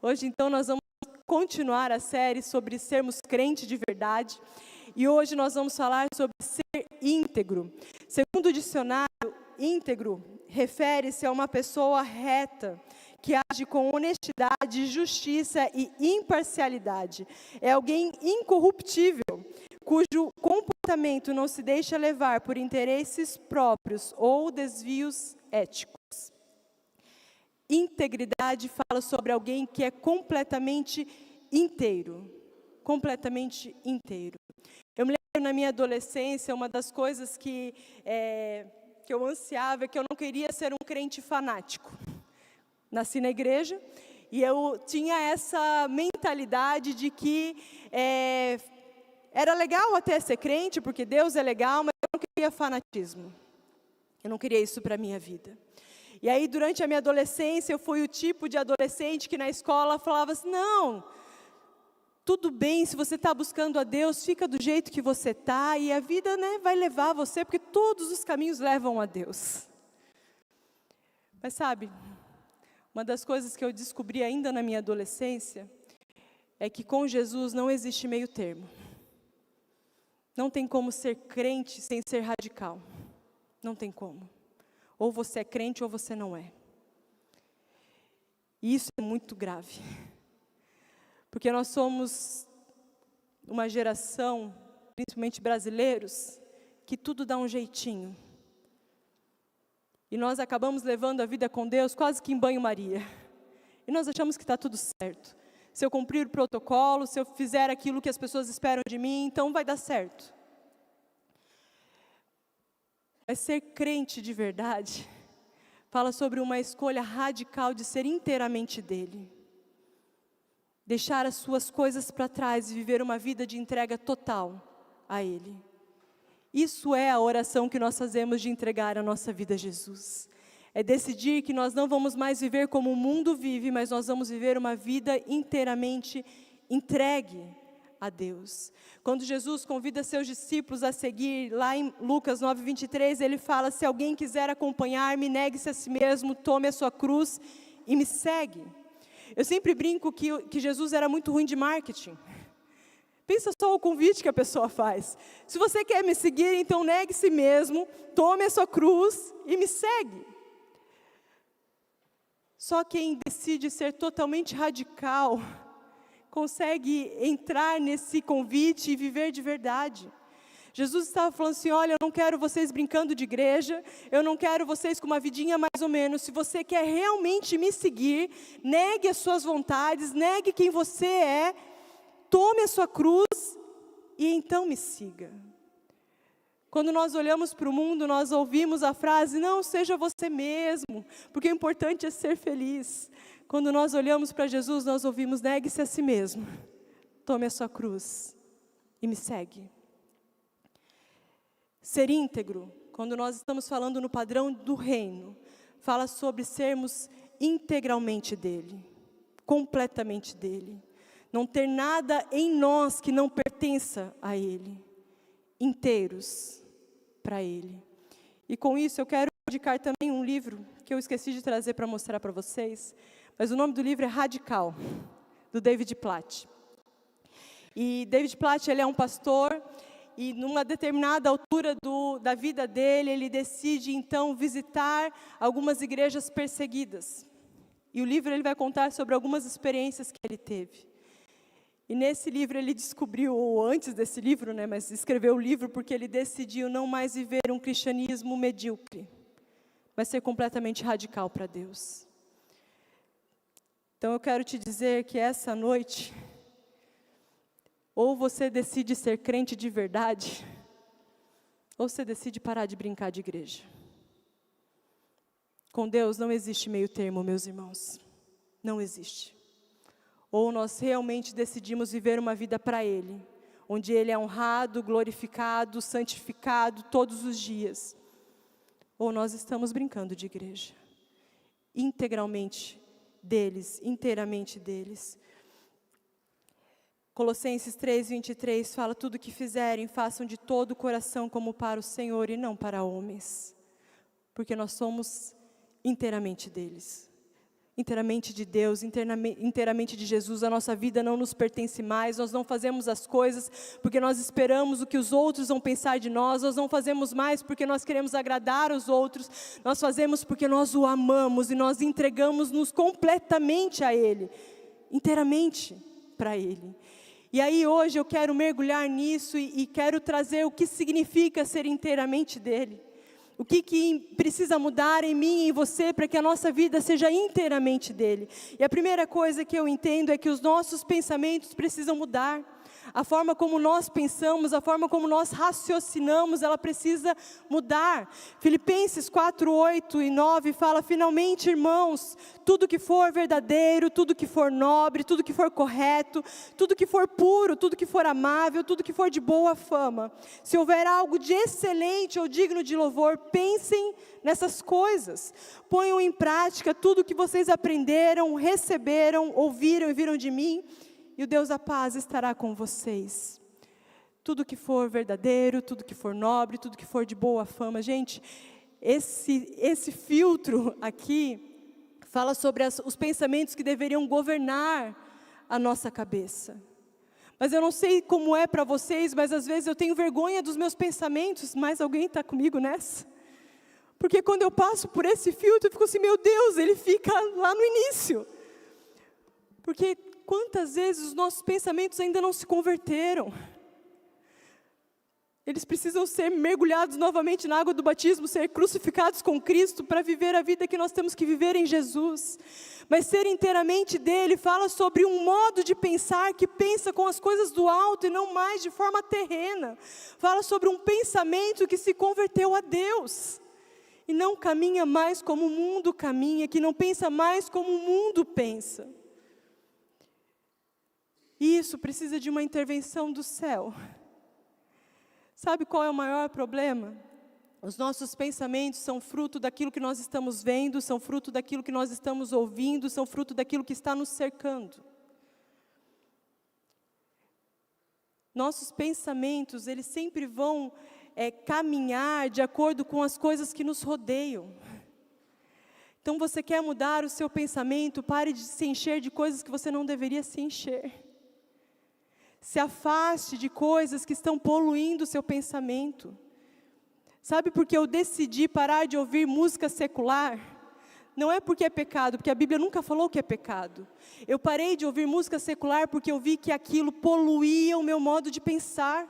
Hoje, então, nós vamos continuar a série sobre sermos crentes de verdade. E hoje nós vamos falar sobre ser íntegro. Segundo o dicionário, íntegro refere-se a uma pessoa reta, que age com honestidade, justiça e imparcialidade. É alguém incorruptível, cujo comportamento não se deixa levar por interesses próprios ou desvios éticos. Integridade fala sobre alguém que é completamente inteiro. Completamente inteiro. Eu me lembro na minha adolescência, uma das coisas que eu ansiava é que eu não queria ser um crente fanático. Nasci na igreja e eu tinha essa mentalidade de que era legal até ser crente, porque Deus é legal, mas eu não queria fanatismo. Eu não queria isso para a minha vida. E aí, durante a minha adolescência, eu fui o tipo de adolescente que na escola falava assim, não, tudo bem, se você está buscando a Deus, fica do jeito que você está, e a vida vai levar você, porque todos os caminhos levam a Deus. Mas sabe, uma das coisas que eu descobri ainda na minha adolescência, é que com Jesus não existe meio termo. Não tem como ser crente sem ser radical. Não tem como. Ou você é crente ou você não é. E isso é muito grave. Porque nós somos uma geração, principalmente brasileiros, que tudo dá um jeitinho. E nós acabamos levando a vida com Deus quase que em banho-maria. E nós achamos que está tudo certo. Se eu cumprir o protocolo, se eu fizer aquilo que as pessoas esperam de mim, então vai dar certo. Mas ser crente de verdade fala sobre uma escolha radical de ser inteiramente dele. Deixar as suas coisas para trás e viver uma vida de entrega total a ele. Isso é a oração que nós fazemos de entregar a nossa vida a Jesus. É decidir que nós não vamos mais viver como o mundo vive, mas nós vamos viver uma vida inteiramente entregue a Deus. Quando Jesus convida seus discípulos a seguir, lá em Lucas 9:23, ele fala, se alguém quiser acompanhar-me, negue-se a si mesmo, tome a sua cruz e me segue. Eu sempre brinco que Jesus era muito ruim de marketing. Pensa só o convite que a pessoa faz. Se você quer me seguir, então negue-se mesmo, tome a sua cruz e me segue. Só quem decide ser totalmente radical consegue entrar nesse convite e viver de verdade. Jesus estava falando assim, olha, eu não quero vocês brincando de igreja, eu não quero vocês com uma vidinha mais ou menos. Se você quer realmente me seguir, negue as suas vontades, negue quem você é, tome a sua cruz e então me siga. Quando nós olhamos para o mundo, nós ouvimos a frase, não, seja você mesmo, porque o importante é ser feliz. Quando nós olhamos para Jesus, nós ouvimos, negue-se a si mesmo, tome a sua cruz e me segue. Ser íntegro, quando nós estamos falando no padrão do reino, fala sobre sermos integralmente dele, completamente dele. Não ter nada em nós que não pertença a ele, inteiros para ele. E com isso eu quero indicar também um livro que eu esqueci de trazer para mostrar para vocês, mas o nome do livro é Radical, do David Platt. E David Platt, ele é um pastor, e numa determinada altura da vida dele, ele decide então visitar algumas igrejas perseguidas. E o livro ele vai contar sobre algumas experiências que ele teve. E nesse livro ele descobriu, ou antes desse livro, mas escreveu o livro porque ele decidiu não mais viver um cristianismo medíocre, mas ser completamente radical para Deus. Então eu quero te dizer que essa noite, ou você decide ser crente de verdade, ou você decide parar de brincar de igreja. Com Deus não existe meio termo, meus irmãos. Não existe. Ou nós realmente decidimos viver uma vida para Ele, onde Ele é honrado, glorificado, santificado todos os dias. Ou nós estamos brincando de igreja. Integralmente deles, inteiramente deles. Colossenses 3:23 fala, tudo que fizerem, façam de todo o coração como para o Senhor e não para homens. Porque nós somos inteiramente deles. inteiramente de Deus, inteiramente de Jesus. A nossa vida não nos pertence mais, nós não fazemos as coisas porque nós esperamos o que os outros vão pensar de nós, nós não fazemos mais porque nós queremos agradar os outros, nós fazemos porque nós o amamos e nós entregamos-nos completamente a Ele, inteiramente para Ele. E aí hoje eu quero mergulhar nisso e quero trazer o que significa ser inteiramente dEle. O que precisa mudar em mim e em você para que a nossa vida seja inteiramente dEle. E a primeira coisa que eu entendo é que os nossos pensamentos precisam mudar. A forma como nós pensamos, a forma como nós raciocinamos, ela precisa mudar. Filipenses 4, 8 e 9 fala: finalmente, irmãos, tudo que for verdadeiro, tudo que for nobre, tudo que for correto, tudo que for puro, tudo que for amável, tudo que for de boa fama. Se houver algo de excelente ou digno de louvor, pensem nessas coisas. Ponham em prática tudo o que vocês aprenderam, receberam, ouviram e viram de mim, e o Deus da paz estará com vocês. Tudo que for verdadeiro, tudo que for nobre, tudo que for de boa fama. Gente, esse filtro aqui fala sobre os pensamentos que deveriam governar a nossa cabeça. Mas eu não sei como é para vocês, mas às vezes eu tenho vergonha dos meus pensamentos. Mas alguém está comigo nessa? Porque quando eu passo por esse filtro, eu fico assim, meu Deus, ele fica lá no início. Porque quantas vezes os nossos pensamentos ainda não se converteram? Eles precisam ser mergulhados novamente na água do batismo, ser crucificados com Cristo para viver a vida que nós temos que viver em Jesus. Mas ser inteiramente dele fala sobre um modo de pensar que pensa com as coisas do alto e não mais de forma terrena. Fala sobre um pensamento que se converteu a Deus. E não caminha mais como o mundo caminha, que não pensa mais como o mundo pensa. Isso precisa de uma intervenção do céu. Sabe qual é o maior problema? Os nossos pensamentos são fruto daquilo que nós estamos vendo, são fruto daquilo que nós estamos ouvindo, são fruto daquilo que está nos cercando. Nossos pensamentos, eles sempre vão caminhar de acordo com as coisas que nos rodeiam. Então você quer mudar o seu pensamento, pare de se encher de coisas que você não deveria se encher. Se afaste de coisas que estão poluindo o seu pensamento. Sabe por que eu decidi parar de ouvir música secular? Não é porque é pecado, porque a Bíblia nunca falou que é pecado. Eu parei de ouvir música secular porque eu vi que aquilo poluía o meu modo de pensar.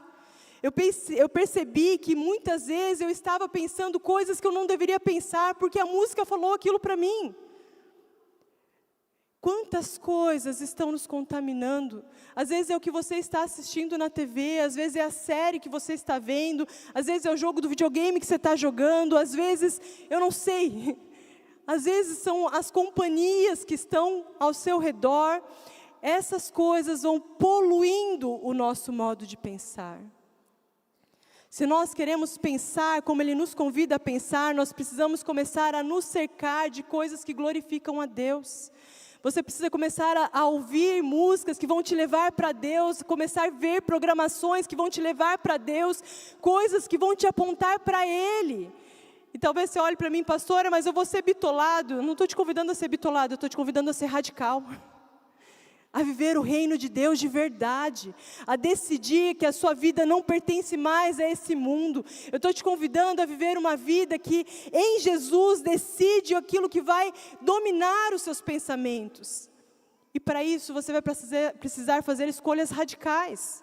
Eu percebi que muitas vezes eu estava pensando coisas que eu não deveria pensar, porque a música falou aquilo para mim. Quantas coisas estão nos contaminando? Às vezes é o que você está assistindo na TV, às vezes é a série que você está vendo, às vezes é o jogo do videogame que você está jogando, às vezes, eu não sei, às vezes são as companhias que estão ao seu redor. Essas coisas vão poluindo o nosso modo de pensar. Se nós queremos pensar como Ele nos convida a pensar, nós precisamos começar a nos cercar de coisas que glorificam a Deus. Você precisa começar a ouvir músicas que vão te levar para Deus, começar a ver programações que vão te levar para Deus, coisas que vão te apontar para Ele. E talvez você olhe para mim, pastora, mas eu vou ser bitolado. Eu não estou te convidando a ser bitolado, eu estou te convidando a ser radical. A viver o reino de Deus de verdade, a decidir que a sua vida não pertence mais a esse mundo. Eu estou te convidando a viver uma vida que em Jesus decide aquilo que vai dominar os seus pensamentos. E para isso você vai precisar fazer escolhas radicais.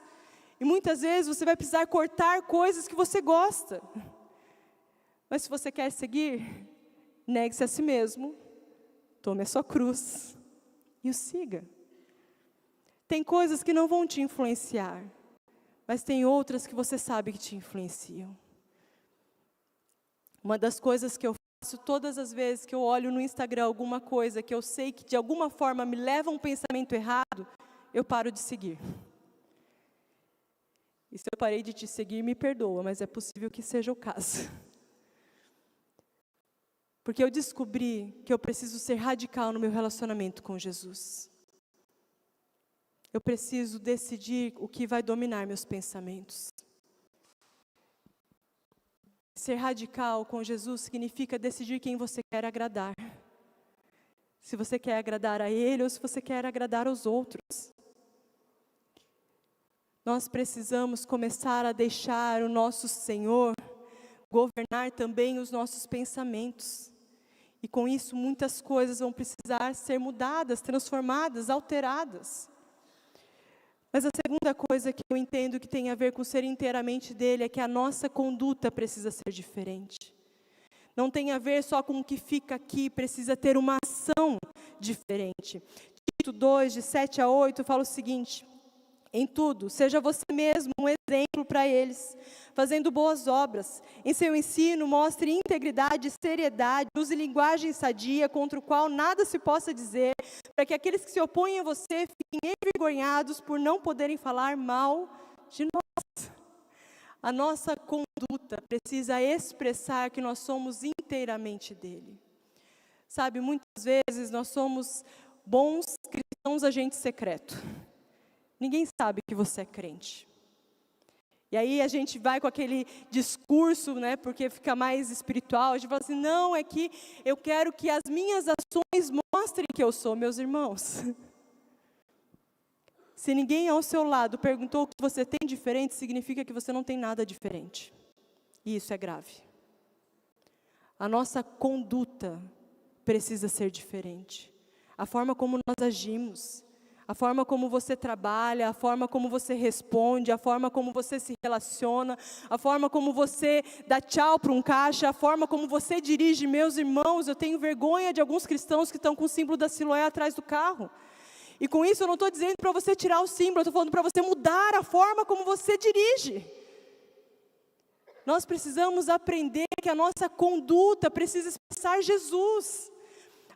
E muitas vezes você vai precisar cortar coisas que você gosta. Mas se você quer seguir, negue-se a si mesmo, tome a sua cruz e o siga. Tem coisas que não vão te influenciar, mas tem outras que você sabe que te influenciam. Uma das coisas que eu faço todas as vezes que eu olho no Instagram alguma coisa que eu sei que de alguma forma me leva a um pensamento errado, eu paro de seguir. E se eu parei de te seguir, me perdoa, mas é possível que seja o caso. Porque eu descobri que eu preciso ser radical no meu relacionamento com Jesus. Eu preciso decidir o que vai dominar meus pensamentos. Ser radical com Jesus significa decidir quem você quer agradar. Se você quer agradar a Ele ou se você quer agradar aos outros. Nós precisamos começar a deixar o nosso Senhor governar também os nossos pensamentos. E com isso muitas coisas vão precisar ser mudadas, transformadas, alteradas. Mas a segunda coisa que eu entendo que tem a ver com ser inteiramente dele é que a nossa conduta precisa ser diferente. Não tem a ver só com o que fica aqui, precisa ter uma ação diferente. Tito 2, de 7 a 8, fala o seguinte: em tudo, seja você mesmo um exemplo para eles, fazendo boas obras. Em seu ensino, mostre integridade e seriedade, use linguagem sadia, contra o qual nada se possa dizer, para que aqueles que se opõem a você fiquem envergonhados por não poderem falar mal de nós. A nossa conduta precisa expressar que nós somos inteiramente dele. Sabe, muitas vezes nós somos bons cristãos agentes secretos. Ninguém sabe que você é crente. E aí a gente vai com aquele discurso, né, porque fica mais espiritual. A gente fala assim, não, é que eu quero que as minhas ações mostrem que eu sou, meus irmãos. Se ninguém ao seu lado perguntou o que você tem diferente, significa que você não tem nada diferente. E isso é grave. A nossa conduta precisa ser diferente. A forma como nós agimos, a forma como você trabalha, a forma como você responde, a forma como você se relaciona, a forma como você dá tchau para um caixa, a forma como você dirige. Meus irmãos, eu tenho vergonha de alguns cristãos que estão com o símbolo da Siloé atrás do carro. E com isso eu não estou dizendo para você tirar o símbolo, eu estou falando para você mudar a forma como você dirige. Nós precisamos aprender que a nossa conduta precisa expressar Jesus.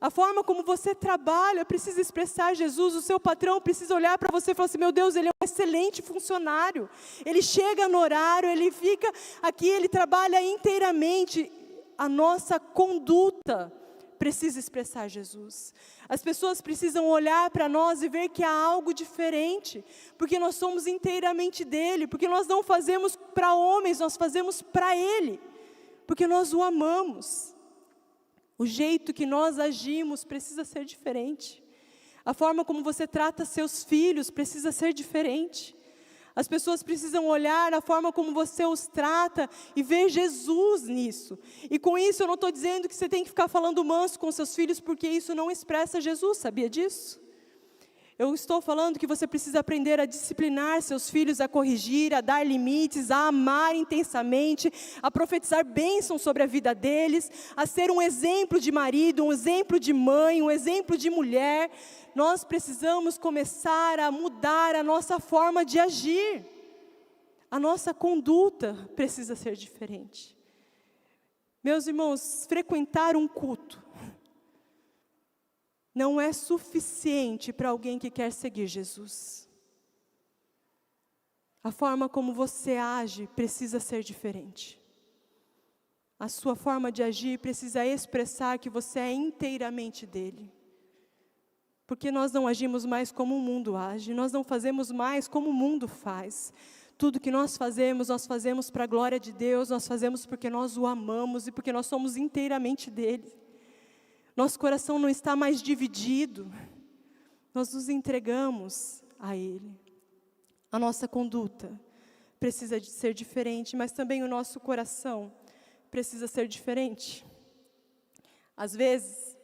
A forma como você trabalha precisa expressar Jesus. O seu patrão precisa olhar para você e falar assim, meu Deus, ele é um excelente funcionário. Ele chega no horário, ele fica aqui, ele trabalha inteiramente. A nossa conduta precisa expressar Jesus. As pessoas precisam olhar para nós e ver que há algo diferente, porque nós somos inteiramente dele, porque nós não fazemos para homens, nós fazemos para ele, porque nós o amamos. O jeito que nós agimos precisa ser diferente. A forma como você trata seus filhos precisa ser diferente. As pessoas precisam olhar a forma como você os trata e ver Jesus nisso. E com isso eu não estou dizendo que você tem que ficar falando manso com seus filhos, porque isso não expressa Jesus, sabia disso? Eu estou falando que você precisa aprender a disciplinar seus filhos, a corrigir, a dar limites, a amar intensamente, a profetizar bênçãos sobre a vida deles, a ser um exemplo de marido, um exemplo de mãe, um exemplo de mulher. Nós precisamos começar a mudar a nossa forma de agir. A nossa conduta precisa ser diferente. Meus irmãos, frequentar um culto não é suficiente para alguém que quer seguir Jesus. A forma como você age precisa ser diferente. A sua forma de agir precisa expressar que você é inteiramente dele. Porque nós não agimos mais como o mundo age, nós não fazemos mais como o mundo faz. Tudo que nós fazemos para a glória de Deus, nós fazemos porque nós o amamos e porque nós somos inteiramente dele. Nosso coração não está mais dividido, nós nos entregamos a ele. A nossa conduta precisa de ser diferente, mas também o nosso coração precisa ser diferente. Às vezes,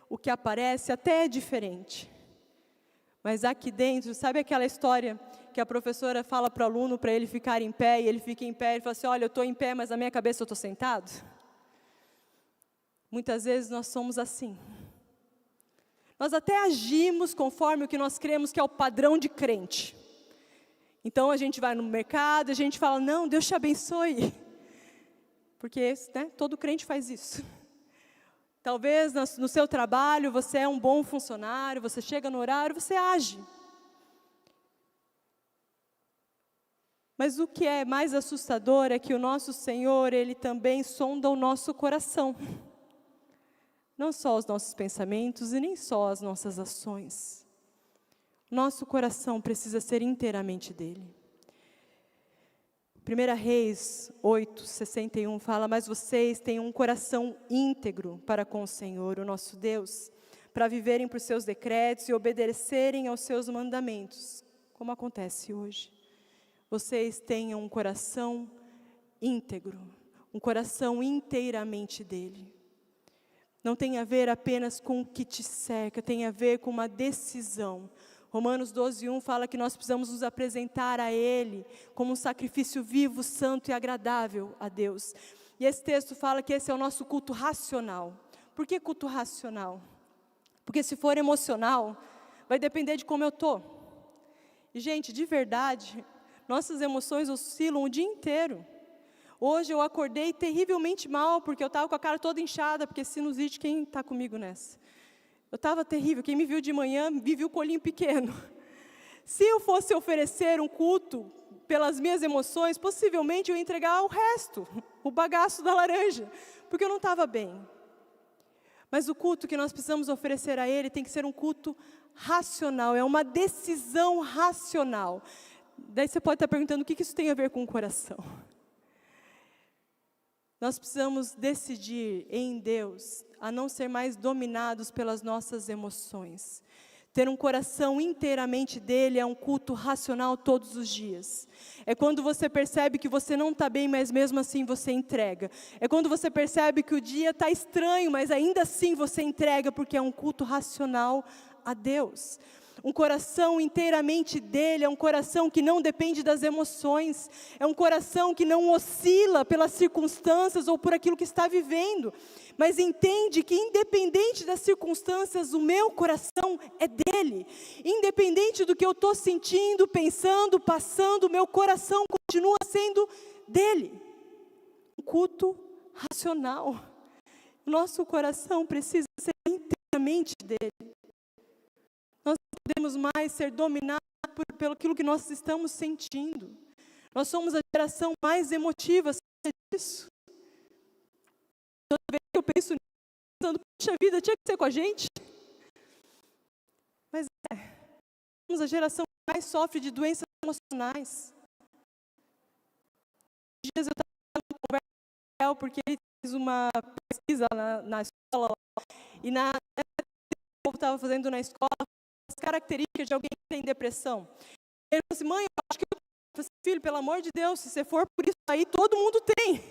o que aparece até é diferente, mas aqui dentro, sabe aquela história que a professora fala para o aluno para ele ficar em pé, e ele fica em pé e fala assim, olha, eu estou em pé, mas na minha cabeça eu estou sentado? Muitas vezes nós somos assim. Nós até agimos conforme o que nós cremos que é o padrão de crente. Então a gente vai no mercado, a gente fala, não, Deus te abençoe. Porque todo crente faz isso. Talvez no seu trabalho você é um bom funcionário, você chega no horário, você age. Mas o que é mais assustador é que o nosso Senhor, Ele também sonda o nosso coração. Não só os nossos pensamentos e nem só as nossas ações. Nosso coração precisa ser inteiramente dele. 1 Reis 8:61 fala, mas vocês têm um coração íntegro para com o Senhor, o nosso Deus. para viverem por seus decretos e obedecerem aos seus mandamentos, como acontece hoje. Vocês tenham um coração íntegro, um coração inteiramente dele. Não tem a ver apenas com o que te cerca, tem a ver com uma decisão. Romanos 12:1 fala que nós precisamos nos apresentar a Ele como um sacrifício vivo, santo e agradável a Deus. E esse texto fala que esse é o nosso culto racional. Por que culto racional? Porque se for emocional, vai depender de como eu estou. E gente, de verdade, nossas emoções oscilam o dia inteiro. Hoje eu acordei terrivelmente mal, porque eu estava com a cara toda inchada, porque sinusite, quem está comigo nessa? Eu estava terrível, quem me viu de manhã, me viu com o olhinho pequeno. Se eu fosse oferecer um culto pelas minhas emoções, possivelmente eu ia entregar o resto, o bagaço da laranja, porque eu não estava bem. Mas o culto que nós precisamos oferecer a Ele tem que ser um culto racional, é uma decisão racional. Daí você pode estar perguntando, o que isso tem a ver com o coração? Nós precisamos decidir em Deus a não ser mais dominados pelas nossas emoções. Ter um coração inteiramente dele é um culto racional todos os dias. É quando você percebe que você não está bem, mas mesmo assim você entrega. É quando você percebe que o dia está estranho, mas ainda assim você entrega, porque é um culto racional a Deus. Um coração inteiramente dele é um coração que não depende das emoções. É um coração que não oscila pelas circunstâncias ou por aquilo que está vivendo. Mas entende que independente das circunstâncias, o meu coração é dele. Independente do que eu estou sentindo, pensando, passando, o meu coração continua sendo dele. Um culto racional. Nosso coração precisa ser inteiramente dele. Nós não podemos mais ser dominados pelo aquilo que nós estamos sentindo. Nós somos a geração mais emotiva, sabe disso? Toda vez que eu penso nisso, pensando, puxa vida, tinha que ser com a gente. Mas somos a geração que mais sofre de doenças emocionais. Dias eu estava falando com o Rafael, porque ele fez uma pesquisa na escola, e o povo estava fazendo na escola, as características de alguém que tem depressão. Ele falou assim, mãe, eu acho que eu falei assim, filho, pelo amor de Deus, se você for por isso aí, todo mundo tem.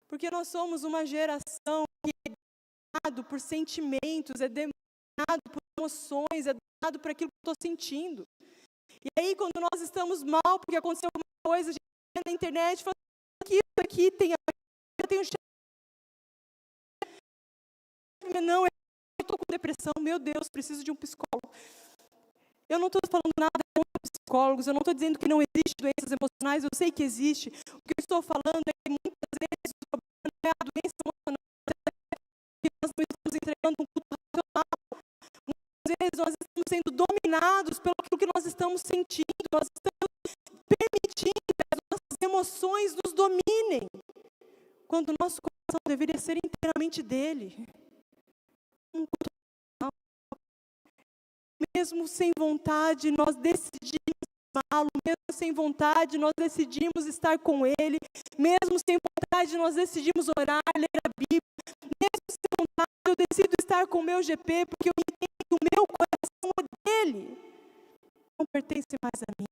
Porque nós somos uma geração que é dominado por sentimentos, é dominado por emoções, é dominado por aquilo que eu estou sentindo. E aí, quando nós estamos mal, porque aconteceu alguma coisa, a gente vai na internet e fala, que isso aqui tem a ver, eu tenho não, eu estou com depressão, meu Deus, preciso de um psicólogo. Eu não estou falando nada contra psicólogos, eu não estou dizendo que não existe doenças emocionais, eu sei que existe. O que eu estou falando é que muitas vezes o problema não é a doença emocional, que nós não estamos entregando um culto racional. Muitas vezes nós estamos sendo dominados pelo que nós estamos sentindo, nós estamos permitindo que as nossas emoções nos dominem, quando o nosso coração deveria ser inteiramente dele. Um culto racional. Mesmo sem vontade, nós decidimos amá-lo, mesmo sem vontade, nós decidimos estar com ele, mesmo sem vontade, nós decidimos orar, ler a Bíblia, mesmo sem vontade, eu decido estar com o meu GP, porque eu entendo que o meu coração é dele, não pertence mais a mim.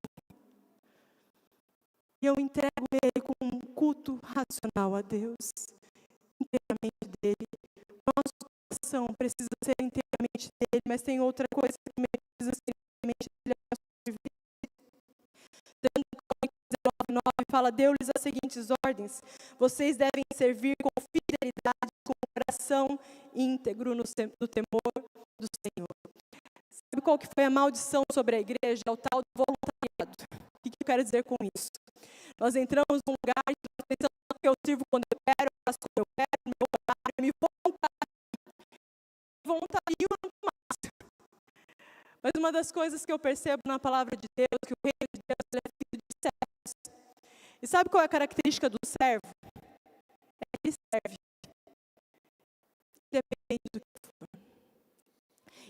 E eu entrego ele com um culto racional a Deus, inteiramente dele. Nosso coração precisa ser inteiramente dele, mas tem outra coisa que também precisa ser inteiramente dele. Fala, deu-lhes as seguintes ordens: vocês devem servir com fidelidade, com o coração íntegro no temor do Senhor. Sabe qual que foi a maldição sobre a igreja? É o tal do voluntariado. O que eu quero dizer com isso? Nós entramos num lugar e nós pensamos que eu sirvo quando eu quero, eu faço quando eu quero, meu horário, me voluntario mais. Mas uma das coisas que eu percebo na palavra de Deus, que o reino de Deus é feito de servos. E sabe qual é a característica do servo? É que ele serve. Independente do que for.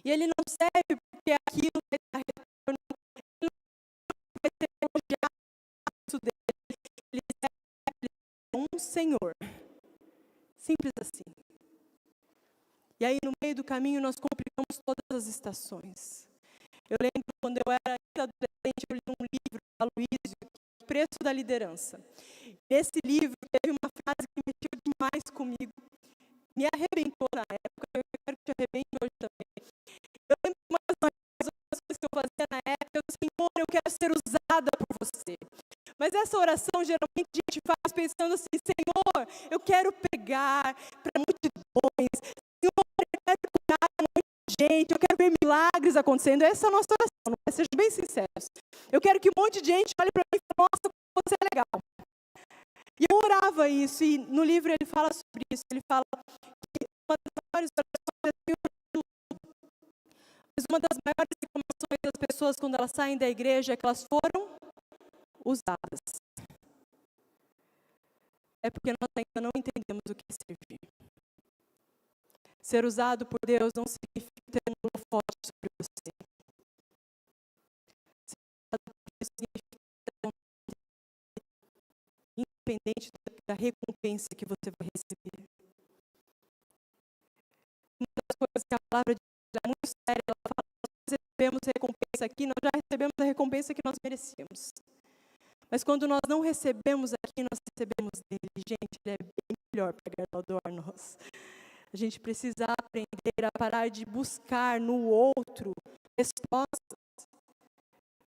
E ele não serve porque aquilo vai dar retorno, ele não vai ser elogiado dele. Ele serve um Senhor. Simples assim. E E aí, no meio do caminho, nós complicamos todas as estações. Eu lembro quando eu era ainda adolescente, eu li um livro da Aloysio, O Preço da Liderança. Nesse livro, teve uma frase que mexeu demais comigo. Me arrebentou na época, eu quero que te arrebente hoje também. Eu lembro que uma das coisas que eu fazia na época, eu disse, Senhor, eu quero ser usada por você. Mas essa oração, geralmente, a gente faz pensando assim, Senhor, eu quero pregar para multidões. Senhor, eu quero curar gente, eu quero ver milagres acontecendo. Essa é a nossa oração, não é? Sejam bem sinceros. Eu quero que um monte de gente olhe para mim e fale, nossa, você é legal. E eu orava isso, e no livro ele fala sobre isso. Ele fala que uma das maiores orações mas uma das maiores reclamações das pessoas quando elas saem da igreja é que elas foram usadas. É porque nós ainda não entendemos o que é servir. Ser usado por Deus não significa ter um holofote sobre você. Ser usado por Deus significa ter independente da recompensa que você vai receber. Uma das coisas que a palavra de Deus é muito séria, ela fala que nós recebemos recompensa aqui, nós já recebemos a recompensa que nós merecíamos. Mas quando nós não recebemos aqui, nós recebemos dele. Gente, ele é bem melhor para galardoar nós. A gente precisa aprender a parar de buscar no outro respostas.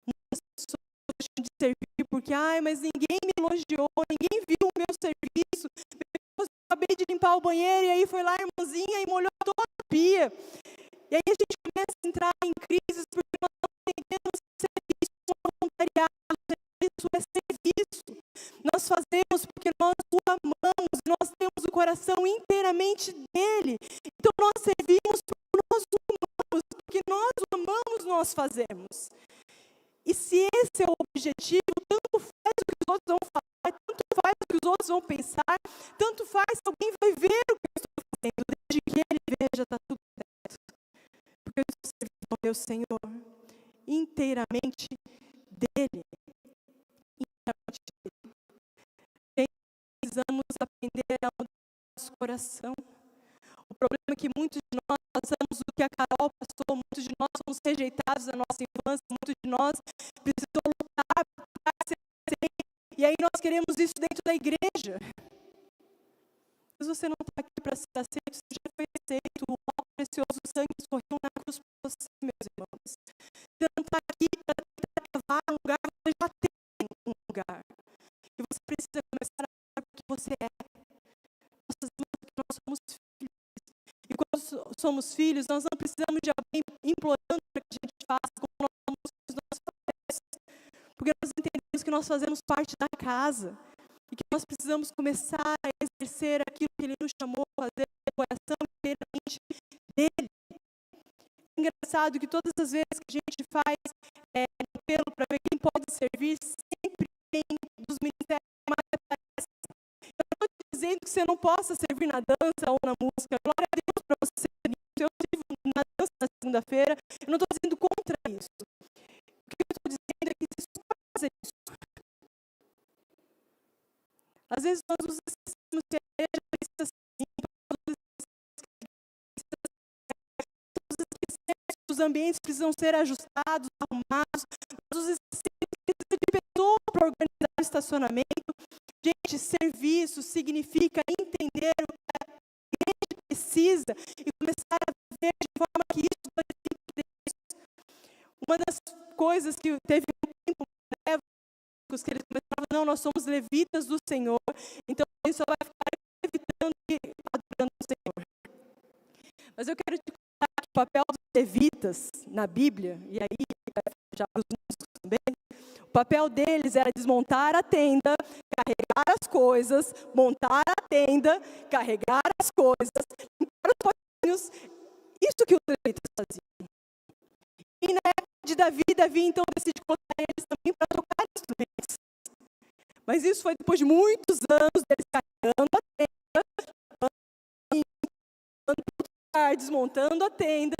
Muitas pessoas deixam de servir porque, mas ninguém me elogiou, ninguém viu o meu serviço. Eu acabei de limpar o banheiro e aí foi lá a irmãzinha e molhou toda a pia. E aí a gente começa a entrar em crises porque nós não entendemos que serviço é voluntariado. Isso é serviço. Nós fazemos porque nós o amamos, nós temos o coração inteiramente dele. Então nós servimos porque nós o amamos, porque nós o amamos, nós fazemos. E se esse é o objetivo, tanto faz o que os outros vão falar, tanto faz o que os outros vão pensar, tanto faz se alguém vai ver o que eu estou fazendo, desde que ele veja, está tudo certo. Porque eu estou servindo ao meu Senhor inteiramente dele. Precisamos aprender a mudar nosso coração. O problema é que muitos de nós passamos o que a Carol passou, muitos de nós somos rejeitados na nossa infância, muitos de nós precisam lutar para ser aceito, e aí nós queremos isso dentro da igreja. Mas você não está aqui para ser aceito, você já foi aceito, o mal precioso sangue escorreu na cruz por você, meus irmãos. Você não está aqui para tentar levar um lugar, você já tem um lugar. E você precisa começar a ver o que você é. Nós fazemos porque nós somos filhos. E quando somos filhos, nós não precisamos de alguém implorando para que a gente faça como nós somos filhos, nós fazemos. Porque nós entendemos que nós fazemos parte da casa. E que nós precisamos começar a exercer aquilo que ele nos chamou a fazer no coração inteiramente dele. É engraçado que todas as vezes que a gente faz um apelo para ver quem pode servir, sempre tem dos ministérios mais aparece. Eu não estou dizendo que você não possa servir na dança ou na música. Glória a Deus para você servir. Eu sirvo na dança na segunda-feira. Eu não estou dizendo contra isso. O que eu estou dizendo é que você só pode fazer isso. Às vezes nós nos esquecemos que a igreja precisa ser limpa, os ambientes precisam ser ajustados, arrumados, nós nos esquecemos que precisa de pessoa para organizar o estacionamento. Gente, serviço significa entender o que a igreja precisa e começar a ver de forma que isso glorifique Deus. Uma das coisas que teve um tempo, que eles começavam, não, nós somos levitas do Senhor, então a gente só vai ficar levitando e adorando o Senhor. Mas eu quero te contar que o papel dos levitas na Bíblia, e aí já os músicos também, o papel deles era desmontar a tenda, carregar as coisas, montar a tenda, carregar as coisas, limpar os potinhos, isso que os levitas faziam. E na época de Davi então decide colocar eles também para tocar instrumentos. Mas isso foi depois de muitos anos deles carregando a tenda, desmontando a tenda.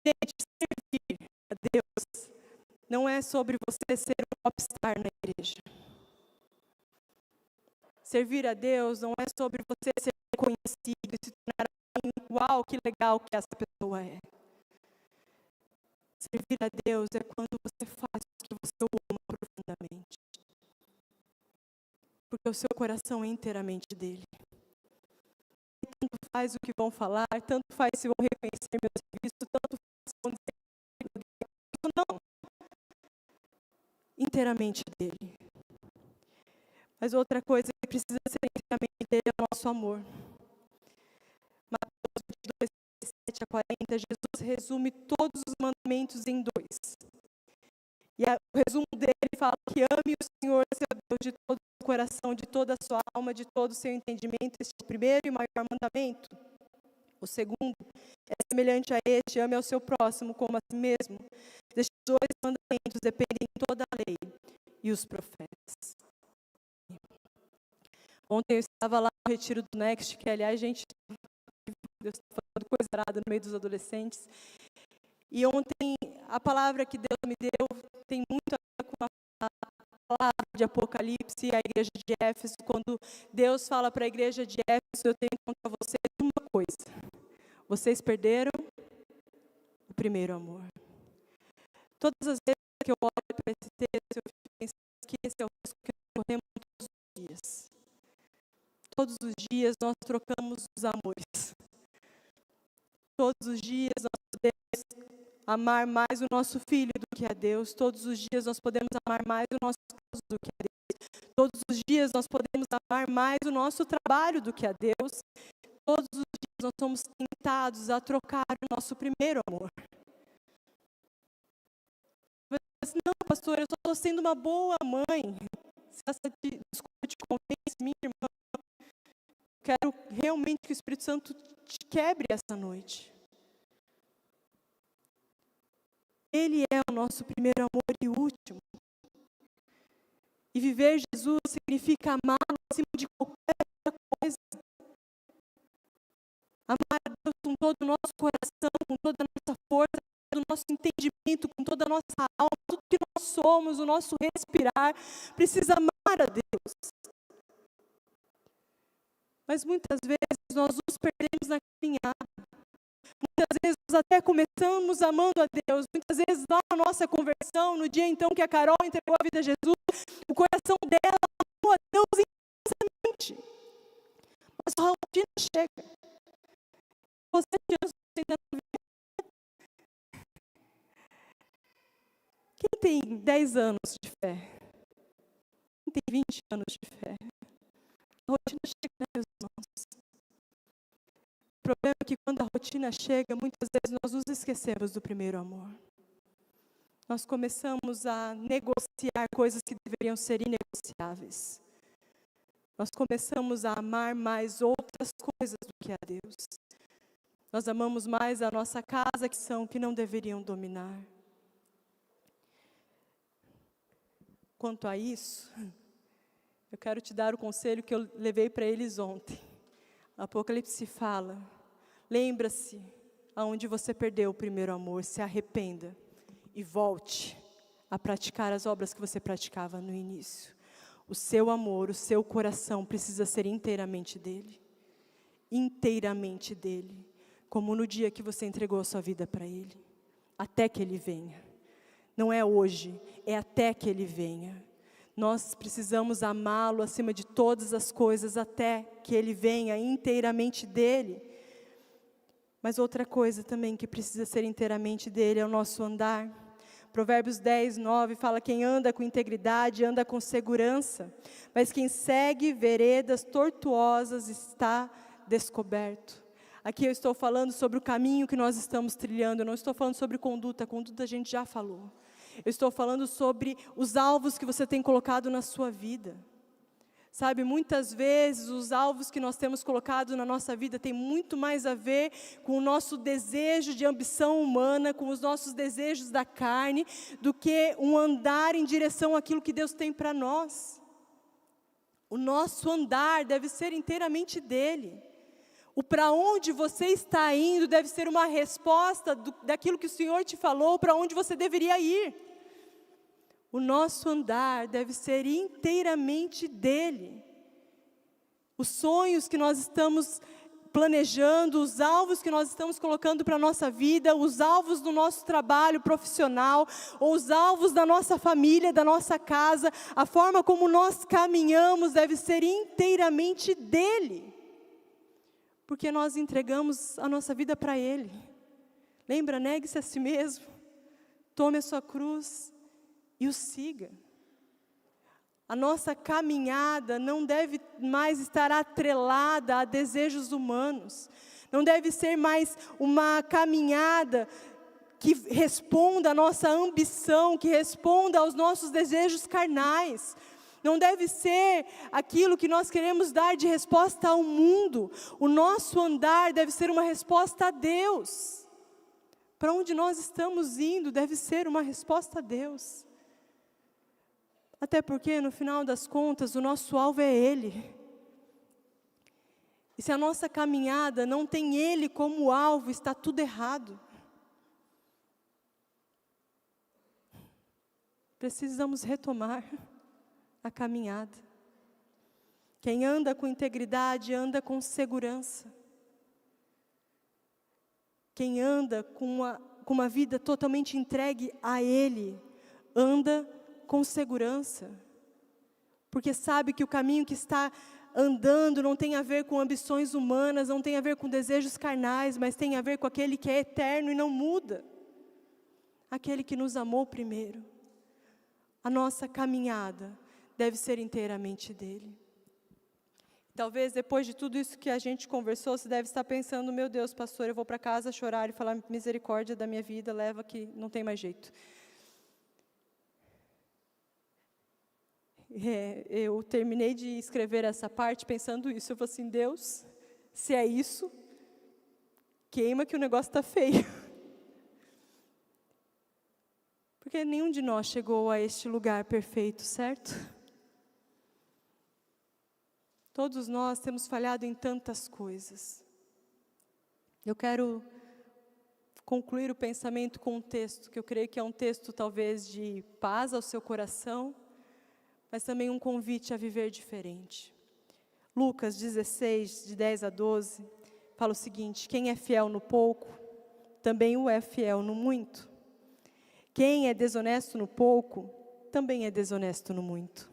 Gente, servir a Deus não é sobre você ser um popstar na igreja. Servir a Deus não é sobre você ser reconhecido e se tornar o uau, que legal que essa pessoa é. Servir a Deus é quando você faz o que você o ama profundamente. Porque o seu coração é inteiramente dele. E tanto faz o que vão falar, tanto faz se vão reconhecer meu serviço, tanto faz se vão dizer, não. Inteiramente dele. Mas outra coisa que precisa ser inteiramente dele é o nosso amor. Mateus 22, 7 a 40, Jesus resume todos os mandamentos em 2. E o resumo dele fala que ame o Senhor, seu Deus, de todo o coração, de toda a sua alma, de todo o seu entendimento. Este é o primeiro e maior mandamento. O segundo é semelhante a este, ame ao seu próximo como a si mesmo. Destes 2 mandamentos dependem toda a lei e os profetas. Ontem eu estava lá no retiro do Next, que aliás, gente, Deus está falando coisa errada no meio dos adolescentes. E ontem, a palavra que Deus me deu tem muito a ver com a palavra de Apocalipse, a igreja de Éfeso. Quando Deus fala para a igreja de Éfeso, eu tenho que contar a vocês uma coisa. Vocês perderam o primeiro amor. Todas as vezes que eu olho para esse texto, eu fico pensando que esse é o risco que nós corremos todos os dias. Todos os dias nós trocamos os amores. Todos os dias nós podemos amar mais o nosso filho do que a Deus. Todos os dias nós podemos amar mais o nosso esposo do que a Deus. Todos os dias nós podemos amar mais o nosso trabalho do que a Deus. Todos os dias nós somos tentados a trocar o nosso primeiro amor. Mas não, pastor, eu só estou sendo uma boa mãe. Se essa desculpa te convence, minha irmã, quero realmente que o Espírito Santo te quebre essa noite. Ele é o nosso primeiro amor e último. E viver Jesus significa amá-lo acima de qualquer outra coisa. Amar a Deus com todo o nosso coração, com toda a nossa força, com todo o nosso entendimento, com toda a nossa alma, tudo que nós somos, o nosso respirar, precisa amar a Deus. Mas muitas vezes nós nos perdemos na caminhada. Muitas vezes nós até começamos amando a Deus. Muitas vezes lá na nossa conversão, no dia então que a Carol entregou a vida a Jesus, o coração dela amou a Deus intensamente. Mas a rotina chega. Você tentando viver. Quem tem 10 anos de fé? Quem tem 20 anos de fé? A rotina chega, né, meus irmãos? O problema é que quando a rotina chega, muitas vezes nós nos esquecemos do primeiro amor. Nós começamos a negociar coisas que deveriam ser inegociáveis. Nós começamos a amar mais outras coisas do que a Deus. Nós amamos mais a nossa casa que não deveriam dominar. Quanto a isso, eu quero te dar o conselho que eu levei para eles ontem. Apocalipse fala, lembra-se aonde você perdeu o primeiro amor, se arrependa e volte a praticar as obras que você praticava no início. O seu amor, o seu coração precisa ser inteiramente dele. Inteiramente dele. Como no dia que você entregou a sua vida para ele. Até que ele venha. Não é hoje, é até que ele venha. Nós precisamos amá-lo acima de todas as coisas até que ele venha inteiramente dele. Mas outra coisa também que precisa ser inteiramente dele é o nosso andar. Provérbios 10, 9 fala: quem anda com integridade anda com segurança, mas quem segue veredas tortuosas está descoberto. Aqui eu estou falando sobre o caminho que nós estamos trilhando, eu não estou falando sobre conduta a gente já falou. Eu estou falando sobre os alvos que você tem colocado na sua vida. Sabe, muitas vezes os alvos que nós temos colocado na nossa vida tem muito mais a ver com o nosso desejo de ambição humana, com os nossos desejos da carne, do que um andar em direção àquilo que Deus tem para nós. O nosso andar deve ser inteiramente dele. O para onde você está indo deve ser uma resposta daquilo que o Senhor te falou, para onde você deveria ir. O nosso andar deve ser inteiramente dele. Os sonhos que nós estamos planejando, os alvos que nós estamos colocando para a nossa vida, os alvos do nosso trabalho profissional, ou os alvos da nossa família, da nossa casa, a forma como nós caminhamos deve ser inteiramente dele. Porque nós entregamos a nossa vida para Ele. Lembra, negue-se a si mesmo, tome a sua cruz e o siga. A nossa caminhada não deve mais estar atrelada a desejos humanos. Não deve ser mais uma caminhada que responda à nossa ambição, que responda aos nossos desejos carnais. Não deve ser aquilo que nós queremos dar de resposta ao mundo. O nosso andar deve ser uma resposta a Deus. Para onde nós estamos indo deve ser uma resposta a Deus. Até porque, no final das contas, o nosso alvo é Ele. E se a nossa caminhada não tem Ele como alvo, está tudo errado. Precisamos retomar a caminhada. Quem anda com integridade, anda com segurança. Quem anda com uma vida totalmente entregue a Ele, anda com segurança, porque sabe que o caminho que está andando não tem a ver com ambições humanas, não tem a ver com desejos carnais, mas tem a ver com aquele que é eterno e não muda, aquele que nos amou primeiro. A nossa caminhada deve ser inteiramente dele. Talvez depois de tudo isso que a gente conversou, você deve estar pensando, meu Deus, pastor, eu vou para casa chorar e falar misericórdia da minha vida, leva que não tem mais jeito. Eu terminei de escrever essa parte pensando isso. Eu falei assim, Deus, se é isso, queima que o negócio está feio. Porque nenhum de nós chegou a este lugar perfeito, certo? Todos nós temos falhado em tantas coisas. Eu quero concluir o pensamento com um texto, que eu creio que é um texto talvez de paz ao seu coração, mas também um convite a viver diferente. Lucas 16, de 10 a 12, fala o seguinte: quem é fiel no pouco, também o é fiel no muito. Quem é desonesto no pouco, também é desonesto no muito.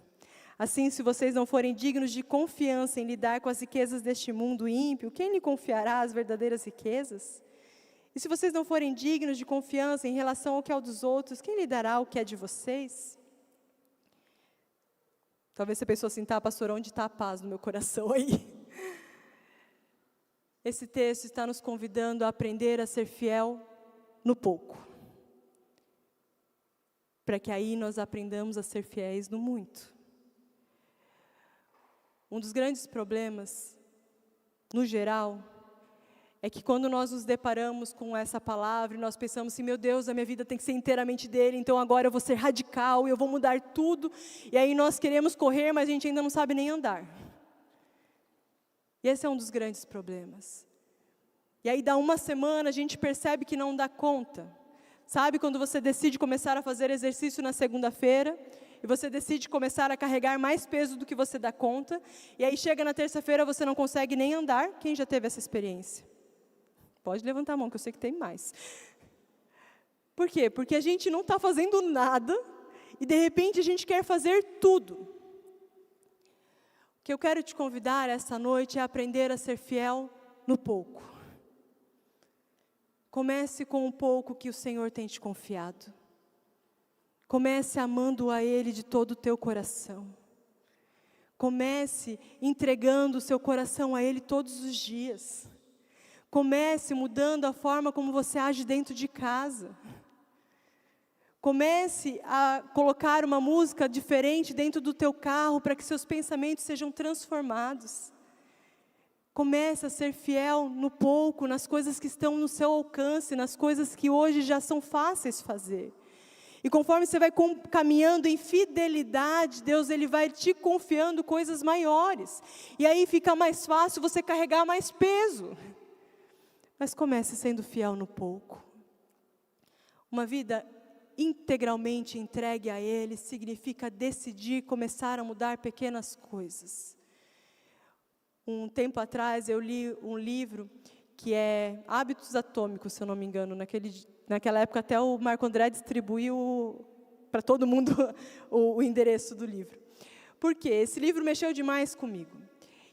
Assim, se vocês não forem dignos de confiança em lidar com as riquezas deste mundo ímpio, quem lhe confiará as verdadeiras riquezas? E se vocês não forem dignos de confiança em relação ao que é o dos outros, quem lhe dará o que é de vocês? Talvez você pensou assim, tá, pastor, onde está a paz no meu coração aí? Esse texto está nos convidando a aprender a ser fiel no pouco, para que aí nós aprendamos a ser fiéis no muito. Um dos grandes problemas, no geral, é que quando nós nos deparamos com essa palavra, e nós pensamos assim, meu Deus, a minha vida tem que ser inteiramente dele, então agora eu vou ser radical, eu vou mudar tudo, e aí nós queremos correr, mas a gente ainda não sabe nem andar. E esse é um dos grandes problemas. E aí dá uma semana, a gente percebe que não dá conta. Sabe quando você decide começar a fazer exercício na segunda-feira, e você decide começar a carregar mais peso do que você dá conta, e aí chega na terça-feira, você não consegue nem andar? Quem já teve essa experiência? Pode levantar a mão, que eu sei que tem mais. Por quê? Porque a gente não está fazendo nada, e de repente a gente quer fazer tudo. O que eu quero te convidar essa noite é aprender a ser fiel no pouco. Comece com um pouco que o Senhor tem te confiado. Comece amando a Ele de todo o teu coração. Comece entregando o seu coração a Ele todos os dias. Comece mudando a forma como você age dentro de casa. Comece a colocar uma música diferente dentro do teu carro para que seus pensamentos sejam transformados. Comece a ser fiel no pouco, nas coisas que estão no seu alcance, nas coisas que hoje já são fáceis fazer. E conforme você vai caminhando em fidelidade, Deus ele vai te confiando coisas maiores. E aí fica mais fácil você carregar mais peso. Mas comece sendo fiel no pouco. Uma vida integralmente entregue a Ele significa decidir começar a mudar pequenas coisas. Um tempo atrás eu li um livro que é Hábitos Atômicos, se eu não me engano. Naquela época até o Marco André distribuiu para todo mundo o endereço do livro. Por quê? Esse livro mexeu demais comigo.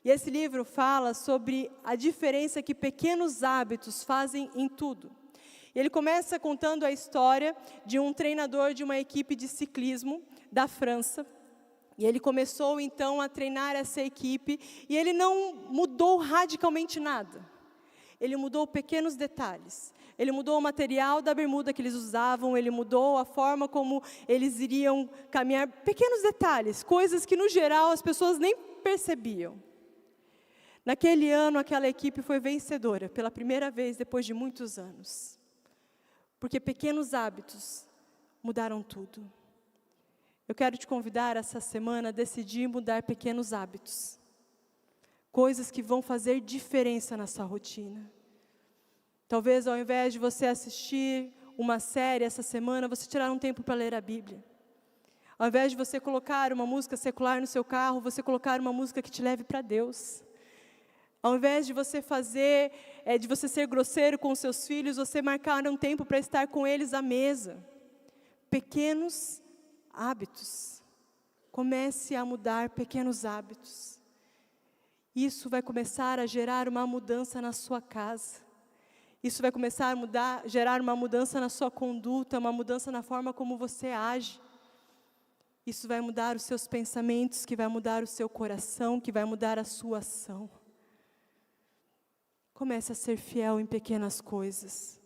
E esse livro fala sobre a diferença que pequenos hábitos fazem em tudo. Ele começa contando a história de um treinador de uma equipe de ciclismo da França. E ele começou, então, a treinar essa equipe, e ele não mudou radicalmente nada. Ele mudou pequenos detalhes. Ele mudou o material da bermuda que eles usavam, ele mudou a forma como eles iriam caminhar. Pequenos detalhes, coisas que, no geral, as pessoas nem percebiam. Naquele ano, aquela equipe foi vencedora, pela primeira vez, depois de muitos anos. Porque pequenos hábitos mudaram tudo. Eu quero te convidar essa semana a decidir mudar pequenos hábitos. Coisas que vão fazer diferença na sua rotina. Talvez ao invés de você assistir uma série essa semana, você tirar um tempo para ler a Bíblia. Ao invés de você colocar uma música secular no seu carro, você colocar uma música que te leve para Deus. Ao invés de você de você ser grosseiro com os seus filhos, você marcar um tempo para estar com eles à mesa. Pequenos hábitos. Comece a mudar pequenos hábitos. Isso vai começar a gerar uma mudança na sua casa. Isso vai começar a gerar uma mudança na sua conduta, uma mudança na forma como você age. Isso vai mudar os seus pensamentos, que vai mudar o seu coração, que vai mudar a sua ação. Comece a ser fiel em pequenas coisas.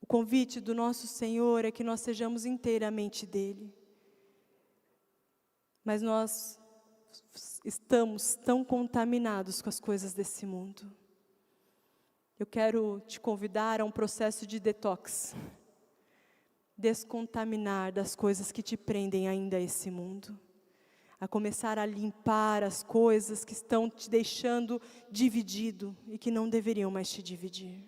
O convite do nosso Senhor é que nós sejamos inteiramente dele. Mas nós estamos tão contaminados com as coisas desse mundo. Eu quero te convidar a um processo de detox. Descontaminar das coisas que te prendem ainda a esse mundo. A começar a limpar as coisas que estão te deixando dividido e que não deveriam mais te dividir.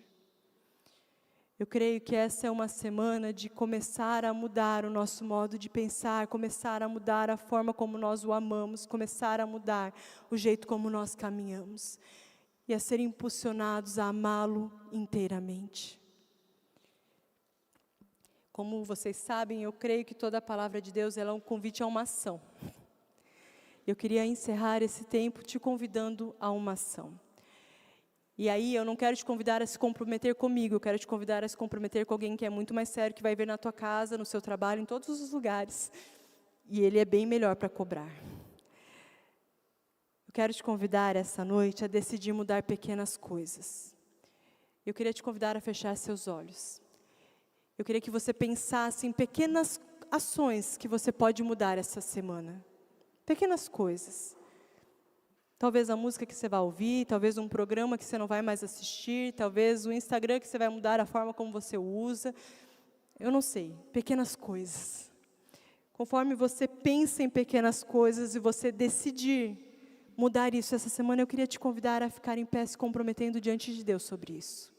Eu creio que essa é uma semana de começar a mudar o nosso modo de pensar, começar a mudar a forma como nós o amamos, começar a mudar o jeito como nós caminhamos e a ser impulsionados a amá-lo inteiramente. Como vocês sabem, eu creio que toda a palavra de Deus ela é um convite a uma ação. Eu queria encerrar esse tempo te convidando a uma ação. E aí eu não quero te convidar a se comprometer comigo, eu quero te convidar a se comprometer com alguém que é muito mais sério, que vai ver na tua casa, no seu trabalho, em todos os lugares. E ele é bem melhor para cobrar. Eu quero te convidar essa noite a decidir mudar pequenas coisas. Eu queria te convidar a fechar seus olhos. Eu queria que você pensasse em pequenas ações que você pode mudar essa semana. Pequenas coisas. Talvez a música que você vai ouvir, talvez um programa que você não vai mais assistir, talvez o Instagram que você vai mudar a forma como você usa. Eu não sei, pequenas coisas. Conforme você pensa em pequenas coisas e você decidir mudar isso essa semana, eu queria te convidar a ficar em pé se comprometendo diante de Deus sobre isso.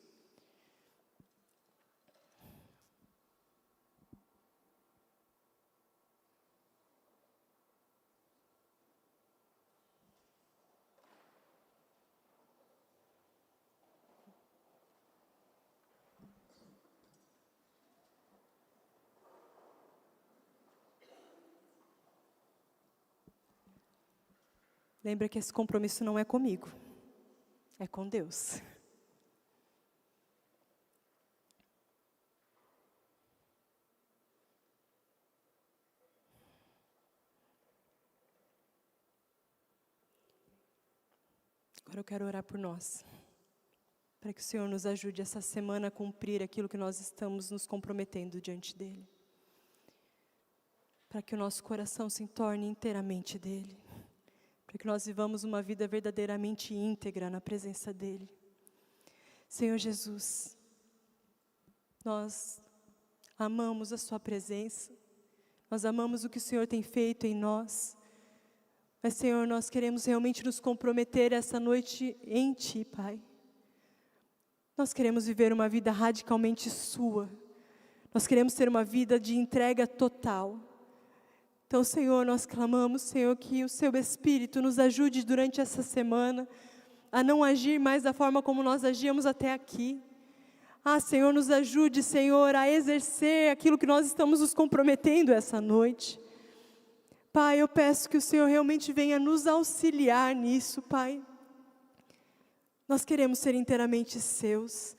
Lembra que esse compromisso não é comigo, é com Deus. Agora eu quero orar por nós, para que o Senhor nos ajude essa semana a cumprir aquilo que nós estamos nos comprometendo diante dEle. Para que o nosso coração se torne inteiramente dEle. Para que nós vivamos uma vida verdadeiramente íntegra na presença dEle. Senhor Jesus, nós amamos a sua presença, nós amamos o que o Senhor tem feito em nós, mas Senhor, nós queremos realmente nos comprometer essa noite em Ti, Pai. Nós queremos viver uma vida radicalmente sua, nós queremos ter uma vida de entrega total. Então, Senhor, nós clamamos, Senhor, que o Seu Espírito nos ajude durante essa semana a não agir mais da forma como nós agíamos até aqui. Senhor, nos ajude, Senhor, a exercer aquilo que nós estamos nos comprometendo essa noite. Pai, eu peço que o Senhor realmente venha nos auxiliar nisso, Pai. Nós queremos ser inteiramente Seus.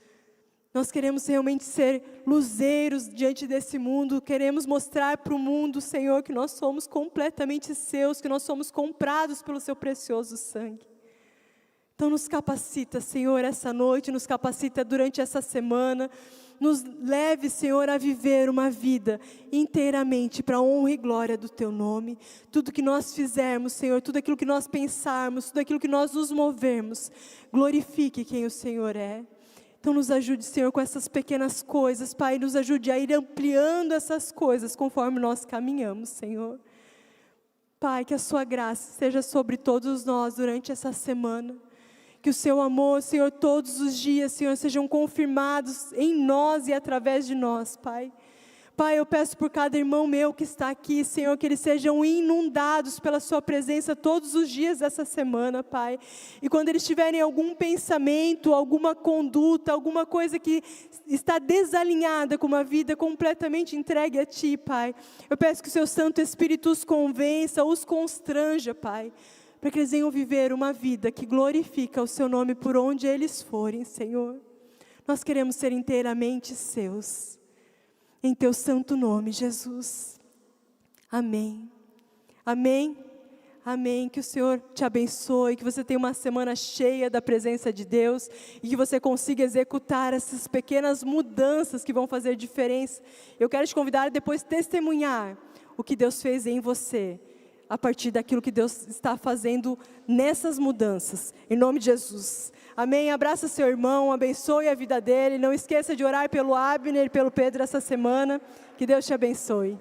Nós queremos realmente ser luzeiros diante desse mundo. Queremos mostrar para o mundo, Senhor, que nós somos completamente Seus, que nós somos comprados pelo Seu precioso sangue. Então nos capacita, Senhor, essa noite, nos capacita durante essa semana. Nos leve, Senhor, a viver uma vida inteiramente para a honra e glória do Teu nome. Tudo que nós fizermos, Senhor, tudo aquilo que nós pensarmos, tudo aquilo que nós nos movermos, glorifique quem o Senhor é. Então nos ajude, Senhor, com essas pequenas coisas, Pai, nos ajude a ir ampliando essas coisas conforme nós caminhamos, Senhor. Pai, que a Sua graça seja sobre todos nós durante essa semana. Que o Seu amor, Senhor, todos os dias, Senhor, sejam confirmados em nós e através de nós, Pai. Pai, eu peço por cada irmão meu que está aqui, Senhor, que eles sejam inundados pela Sua presença todos os dias dessa semana, Pai. E quando eles tiverem algum pensamento, alguma conduta, alguma coisa que está desalinhada com uma vida completamente entregue a Ti, Pai, eu peço que o Seu Santo Espírito os convença, os constranja, Pai, para que eles venham viver uma vida que glorifica o Seu nome por onde eles forem, Senhor. Nós queremos ser inteiramente Seus. Em Teu santo nome, Jesus. Amém. Amém. Amém. Que o Senhor te abençoe, que você tenha uma semana cheia da presença de Deus e que você consiga executar essas pequenas mudanças que vão fazer diferença. Eu quero te convidar a depois testemunhar o que Deus fez em você, a partir daquilo que Deus está fazendo nessas mudanças, em nome de Jesus. Amém? Abraça seu irmão, abençoe a vida dele, não esqueça de orar pelo Abner e pelo Pedro essa semana, que Deus te abençoe.